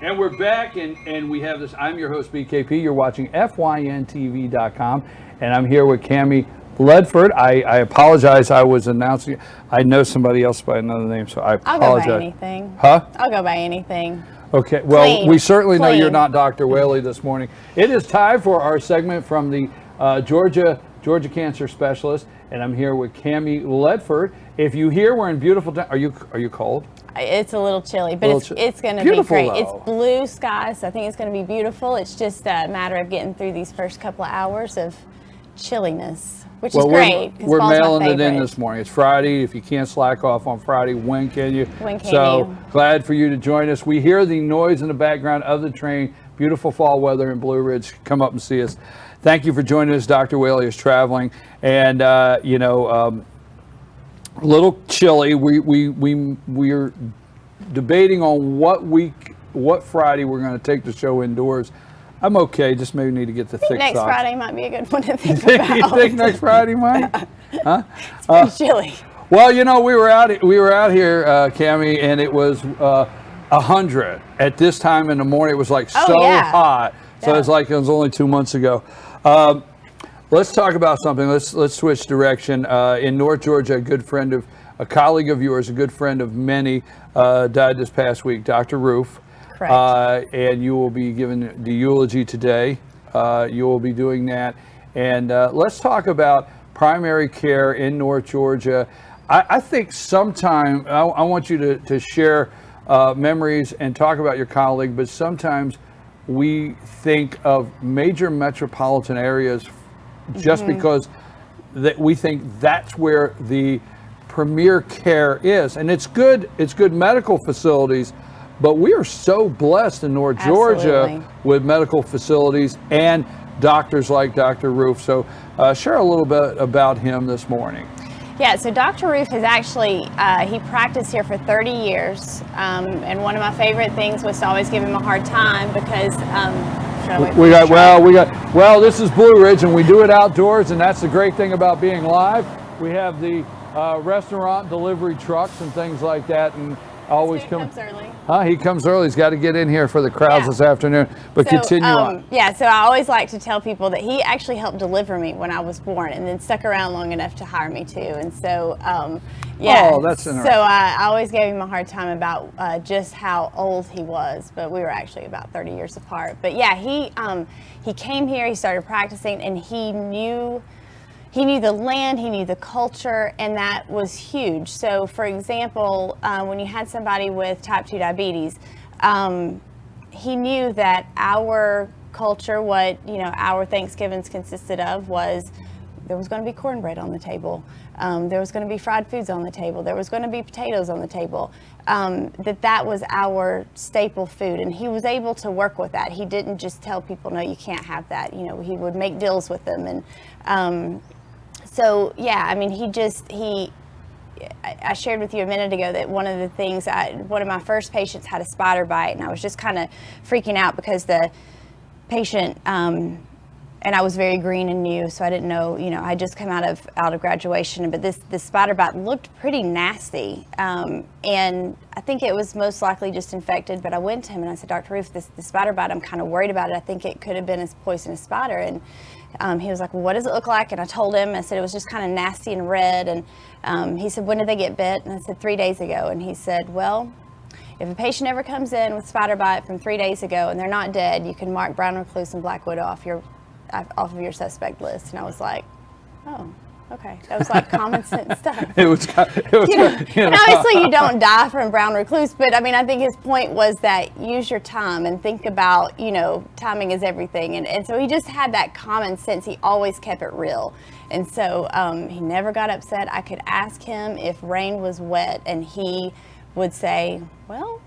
And we're back, and we have this. I'm your host, BKP. You're watching FYNTV.com, and I'm here with Cami Ledford. I apologize. I was announcing. I know somebody else by another name, so I apologize. I'll go by anything. Huh? I'll go by anything. Okay. Well, Clean. we certainly know you're Clean. not Dr. Whaley this morning. It is time for our segment from the Georgia Cancer Specialist, and I'm here with Cami Ledford. If you hear, we're in beautiful. Are you cold? It's a little chilly, but it's going to be great. Though. It's blue skies, so I think it's going to be beautiful. It's just a matter of getting through these first couple of hours of chilliness, which is great. We're mailing it in this morning. It's Friday. If you can't slack off on Friday, when can you? When can you? Glad for you to join us. We hear the noise in the background of the train. Beautiful fall weather in Blue Ridge. Come up and see us. Thank you for joining us. Dr. Whaley is traveling, and a little chilly. We're debating on what Friday we're going to take the show indoors. I'm okay. Just maybe need to get the thick next socks. Friday might be a good one to think about. You think next Friday might? Huh? It's pretty chilly. Well, we were out here, Cami, and it was 100 at this time in the morning. It was like hot. So it's like it was only 2 months ago. Let's talk about something. Let's switch direction. In North Georgia, a colleague of yours, a good friend of many, died this past week, Dr. Roof. Correct. And you will be giving the eulogy today. You will be doing that. And let's talk about primary care in North Georgia. I think sometime, I want you to share memories and talk about your colleague, but sometimes we think of major metropolitan areas just because we think that's where the premier care is. And it's good medical facilities, but we are so blessed in North Georgia with medical facilities and doctors like Dr. Roof. So share a little bit about him this morning. Yeah, so Dr. Roof has actually, he practiced here for 30 years. And one of my favorite things was to always give him a hard time because this is Blue Ridge and we do it outdoors, and that's the great thing about being live. We have the restaurant delivery trucks and things like that, and always comes early. He comes early. He's got to get in here for the crowds this afternoon. But continue on. Yeah, so I always like to tell people that he actually helped deliver me when I was born, and then stuck around long enough to hire me too. And so, Oh, that's interesting. So I always gave him a hard time about just how old he was, but we were actually about 30 years apart. But yeah, he came here, he started practicing, and he knew the land, he knew the culture, and that was huge. So for example, when you had somebody with type 2 diabetes, he knew that our culture, what our Thanksgivings consisted of, was there was going to be cornbread on the table. There was going to be fried foods on the table. There was going to be potatoes on the table. That was our staple food, and he was able to work with that. He didn't just tell people, no, you can't have that. He would make deals with them, and so yeah, I mean, I shared with you a minute ago that one of the things, one of my first patients had a spider bite, and I was just kind of freaking out because the patient, and I was very green and new, so I didn't know, I just come out of graduation, but this spider bite looked pretty nasty, and I think it was most likely just infected. But I went to him and I said, Dr. Roof, this spider bite, I'm kind of worried about it. I think it could have been a poisonous spider. And he was like, well, what does it look like? And I told him, I said, it was just kind of nasty and red. And he said, when did they get bit? And I said, 3 days ago. And he said, well, if a patient ever comes in with spider bite from 3 days ago and they're not dead, you can mark brown recluse and blackwood off of your suspect list. And I was like, oh, okay. That was like common sense stuff. It was And obviously you don't die from brown recluse, but I mean, I think his point was that use your time and think about, timing is everything. And so he just had that common sense. He always kept it real. And so he never got upset. I could ask him if rain was wet, and he would say, well,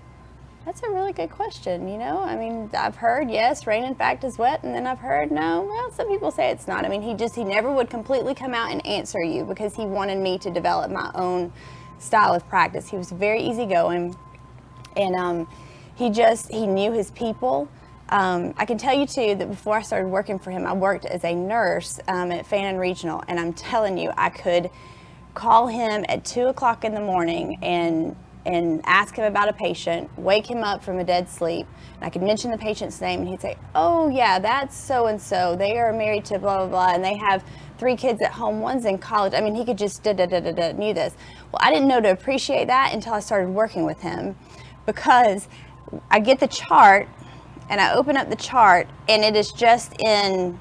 that's a really good question. I mean, I've heard, yes, rain in fact is wet. And then I've heard, no, well, some people say it's not. I mean, he never would completely come out and answer you because he wanted me to develop my own style of practice. He was very easygoing, and he knew his people. I can tell you too that before I started working for him, I worked as a nurse at Fannin Regional. And I'm telling you, I could call him at 2 o'clock in the morning and and ask him about a patient, wake him up from a dead sleep, and I could mention the patient's name, and he'd say, oh yeah, that's so-and-so. They are married to blah, blah, blah, and they have 3 kids at home. One's in college. I mean, he could just knew this. Well, I didn't know to appreciate that until I started working with him, because I get the chart, and I open up the chart, and it is just in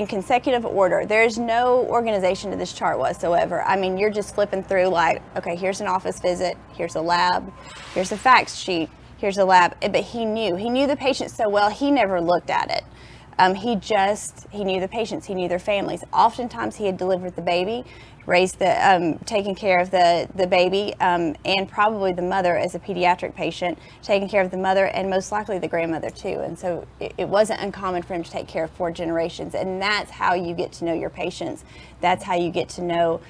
consecutive order. There's no organization to this chart whatsoever. I mean, you're just flipping through like, okay, here's an office visit, here's a lab, here's a fax sheet, here's a lab. But he knew the patient so well, he never looked at it. He knew the patients, he knew their families. Oftentimes he had delivered the baby, taken care of the baby, and probably the mother as a pediatric patient, taking care of the mother and most likely the grandmother too. And so it wasn't uncommon for him to take care of 4 generations. And that's how you get to know your patients. That's how you get to know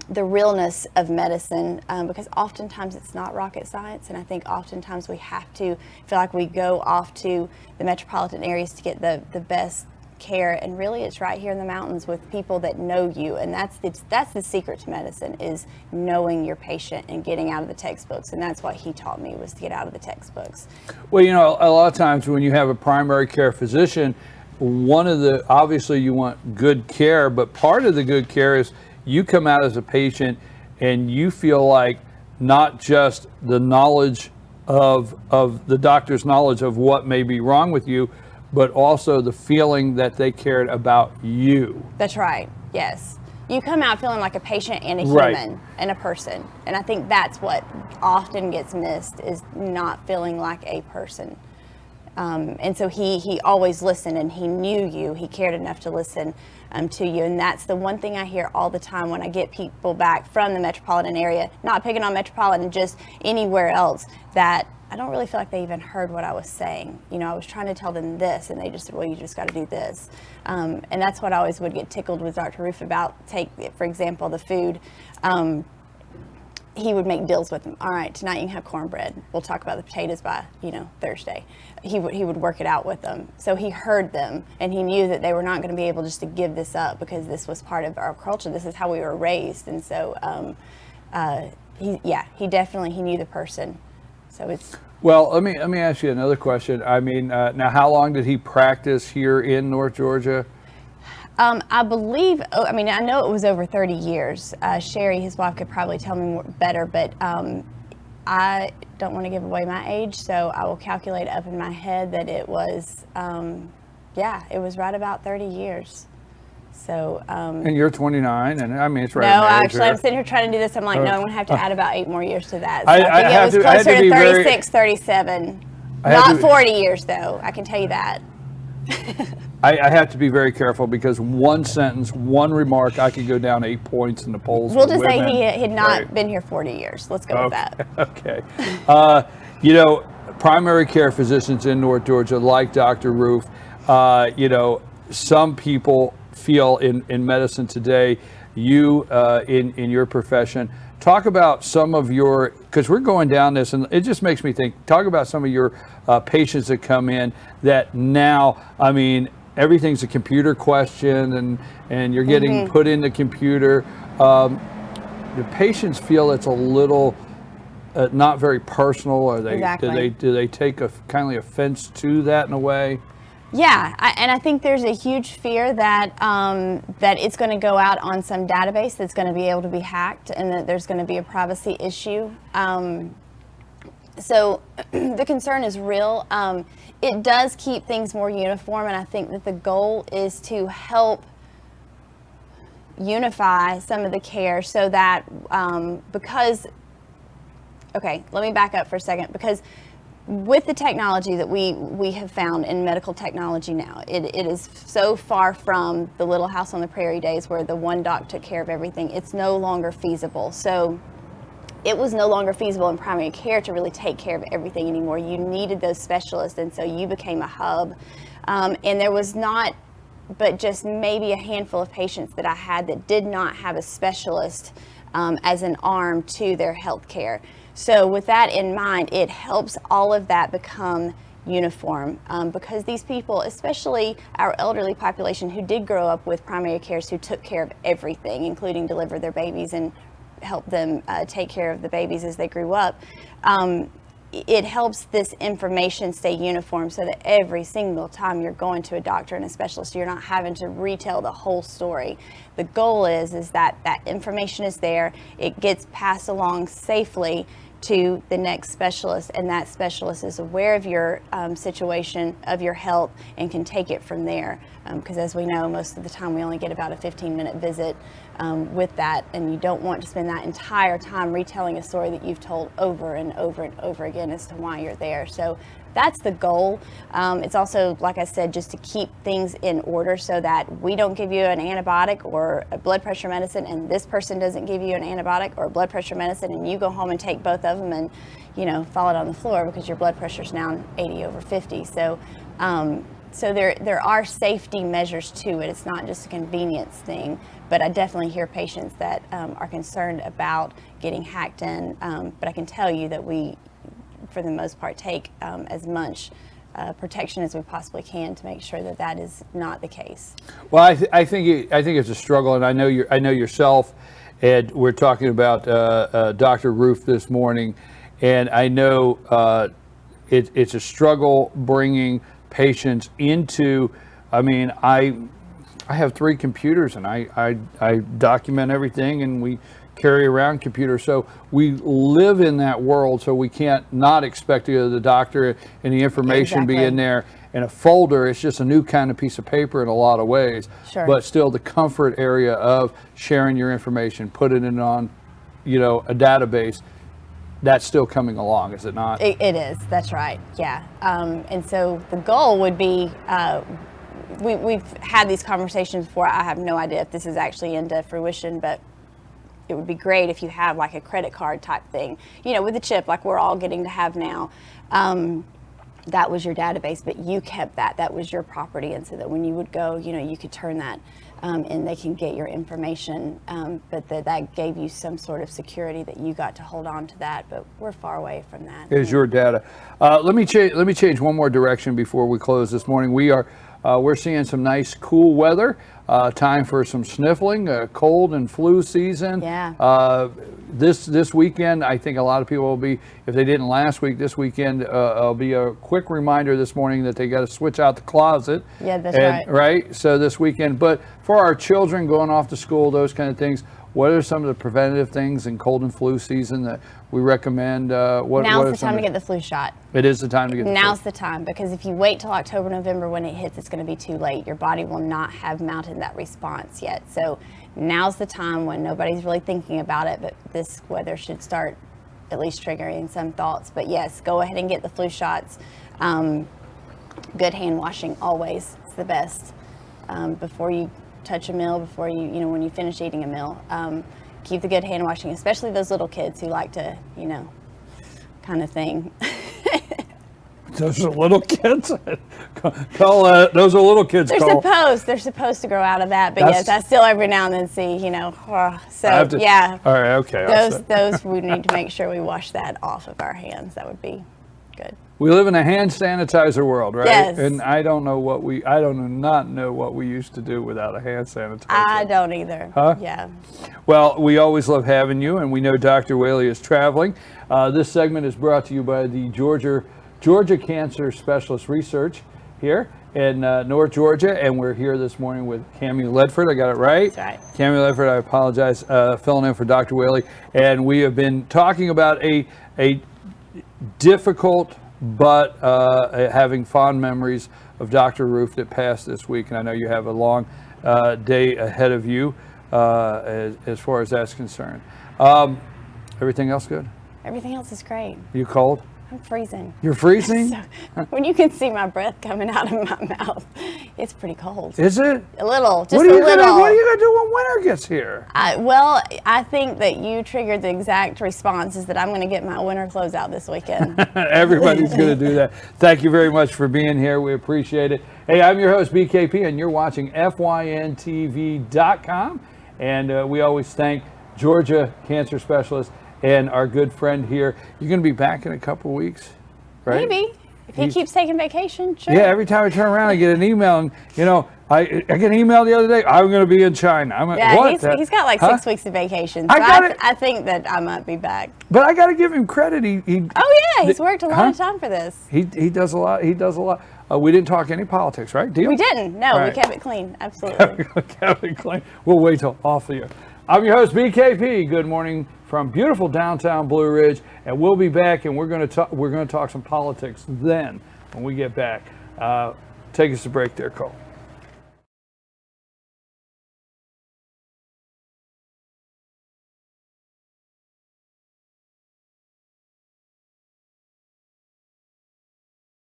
the realness of medicine, because oftentimes it's not rocket science, and I think oftentimes we have to feel like we go off to the metropolitan areas to get the best care, and really it's right here in the mountains with people that know you, and that's the secret to medicine, is knowing your patient and getting out of the textbooks. And that's what he taught me, was to get out of the textbooks. Well, you know, a lot of times when you have a primary care physician, obviously you want good care, but part of the good care is you come out as a patient and you feel like not just the knowledge of the doctor's knowledge of what may be wrong with you, but also the feeling that they cared about you. That's right. Yes. You come out feeling like a patient and a Right. human and a person. And I think that's what often gets missed, is not feeling like a person. And so he always listened, and he knew you. He cared enough to listen to you. And that's the one thing I hear all the time when I get people back from the metropolitan area, not picking on metropolitan, just anywhere else, that I don't really feel like they even heard what I was saying. You know, I was trying to tell them this, and they just said, well, you just got to do this. And that's what I always would get tickled with Dr. Roof about. Take, for example, the food. He would make deals with them. All right, tonight you can have cornbread. We'll talk about the potatoes by, Thursday. He would work it out with them. So he heard them, and he knew that they were not going to be able just to give this up, because this was part of our culture. This is how we were raised. And so he definitely knew the person. So it's... Well, let me ask you another question. I mean, now how long did he practice here in North Georgia? I believe, I know it was over 30 years. Sherry, his wife, could probably tell me better, but I don't want to give away my age, so I will calculate up in my head that it was, it was right about 30 years. So. And you're 29, and I mean, it's right. No, in the age actually, there. I'm sitting here trying to do this. I'm like, no, I'm going to have to add about 8 more years to that. So I think have it was to- I had closer to to be very- 36, 37. I had Not to- 40 years, though. I can tell you that. I have to be very careful, because one sentence, one remark, I could go down 8 points in the polls. We'll with just say women. he had not Right. been here 40 years. Let's go with that. Okay. Primary care physicians in North Georgia, like Dr. Roof, some people feel in medicine today, you in your profession, talk about some of your, because we're going down this, and it just makes me think, talk about some of your patients that come in that now, I mean, everything's a computer question, and you're getting put in the computer. The patients feel it's a little not very personal, or Exactly. do they take a kindly offense to that in a way? Yeah, and I think there's a huge fear that that it's going to go out on some database that's going to be able to be hacked, and that there's going to be a privacy issue. So the concern is real. It does keep things more uniform, and I think that the goal is to help unify some of the care, so that okay, let me back up for a second, because with the technology that we have found in medical technology now, it is so far from the Little House on the Prairie days where the one doc took care of everything. It's no longer feasible. So it was no longer feasible in primary care to really take care of everything anymore. You needed those specialists, and so you became a hub. And there was not but just maybe a handful of patients that I had that did not have a specialist as an arm to their health care. So with that in mind, it helps all of that become uniform, because these people, especially our elderly population who did grow up with primary cares who took care of everything, including deliver their babies and help them take care of the babies as they grew up. It helps this information stay uniform so that every single time you're going to a doctor and a specialist, you're not having to retell the whole story. The goal is that that information is there, it gets passed along safely to the next specialist, and that specialist is aware of your situation, of your health, and can take it from there. Because as we know, most of the time we only get about a 15-minute visit with that, and you don't want to spend that entire time retelling a story that you've told over and over and over again as to why you're there. So that's the goal. It's also, like I said, just to keep things in order so that we don't give you an antibiotic or a blood pressure medicine, and this person doesn't give you an antibiotic or a blood pressure medicine, and you go home and take both of them and, you know, fall it on the floor because your blood pressure's now 80/50. So there are safety measures to it. It's not just a convenience thing, but I definitely hear patients that are concerned about getting hacked in. But I can tell you that we, for the most part, take as much protection as we possibly can to make sure that that is not the case. Well, I think it's a struggle, and I know yourself, and we're talking about Dr. Roof this morning, and I know it's a struggle bringing patients into. I mean, I have 3 computers, and I document everything, and we carry around computers, so we live in that world, so we can't not expect to go to the doctor and the information be in there in a folder. It's just a new kind of piece of paper in a lot of ways. Sure. But still the comfort area of sharing your information, putting it on, you know, a database, that's still coming along, is it not? It is, that's right, yeah. And so the goal would be, we've had these conversations before. I have no idea if this is actually into fruition, but it would be great if you have like a credit card type thing, you know, with a chip like we're all getting to have now. That was your database, but you kept that. That was your property. And so that when you would go, you know, you could turn that and they can get your information. But that gave you some sort of security that you got to hold on to that. But we're far away from that. Is your data. Let me change one more direction before we close this morning. We're seeing some nice cool weather. Time for some sniffling, cold and flu season. Yeah. This weekend, I think a lot of people will be, if they didn't last week, this weekend, it'll be a quick reminder this morning that they got to switch out the closet. Yeah, that's right. Right? So this weekend, but for our children going off to school, those kind of things, what are some of the preventative things in cold and flu season that we recommend? Now's the time to get the flu shot. It is the time to get the flu. Now's the time, because if you wait till October, November when it hits, it's going to be too late. Your body will not have mounted that response yet. So now's the time when nobody's really thinking about it, but this weather should start at least triggering some thoughts. But yes, go ahead and get the flu shots. Good hand washing always is the best. Before you touch a meal, before you know, when you finish eating a meal. Keep the good hand washing, especially those little kids who like to, you know, kind of thing. Those are little kids. Those are little kids. They're supposed to grow out of that, but yes, I still every now and then see, you know. Yeah. All right. Okay. Those we need to make sure we wash that off of our hands. That would be good. We live in a hand sanitizer world, right? Yes. And I do not know what we used to do without a hand sanitizer. I don't either. Huh? Yeah. Well, we always love having you, and we know Dr. Whaley is traveling. This segment is brought to you by the Georgia Cancer Specialist Research here in North Georgia, and we're here this morning with Cammie Ledford. I got it right? That's right. Cammie Ledford, I apologize, filling in for Dr. Whaley. And we have been talking about a difficult but having fond memories of Dr. Roof that passed this week. And I know you have a long day ahead of you as far as that's concerned. Everything else good? Everything else is great. You cold? I'm freezing. You're freezing? When you can see my breath coming out of my mouth, it's pretty cold. Is it? A little, just what a little. What are you going to do when winter gets here? Well, I think that you triggered the exact response, is that I'm going to get my winter clothes out this weekend. Everybody's going to do that. Thank you very much for being here. We appreciate it. Hey, I'm your host, BKP, and you're watching FYNTV.com. And we always thank Georgia Cancer Specialist and our good friend here. You're going to be back in a couple weeks, right? Maybe. If he keeps taking vacation, sure. Yeah, every time I turn around, I get an email, and, you know, I got an email the other day. I'm going to be in China. I'm Yeah, what? he's got like 6 weeks of vacation. So I think that I might be back. But I got to give him credit. Oh yeah, he's worked a lot of time for this. He does a lot. He does a lot. We didn't talk any politics, right? Deal? We didn't. No, Right. we kept it clean. Absolutely. Kept it clean. We'll wait till off the air. I'm your host, BKP. Good morning from beautiful downtown Blue Ridge, and we'll be back, and we're going to talk some politics then when we get back. Take us a break there, Cole.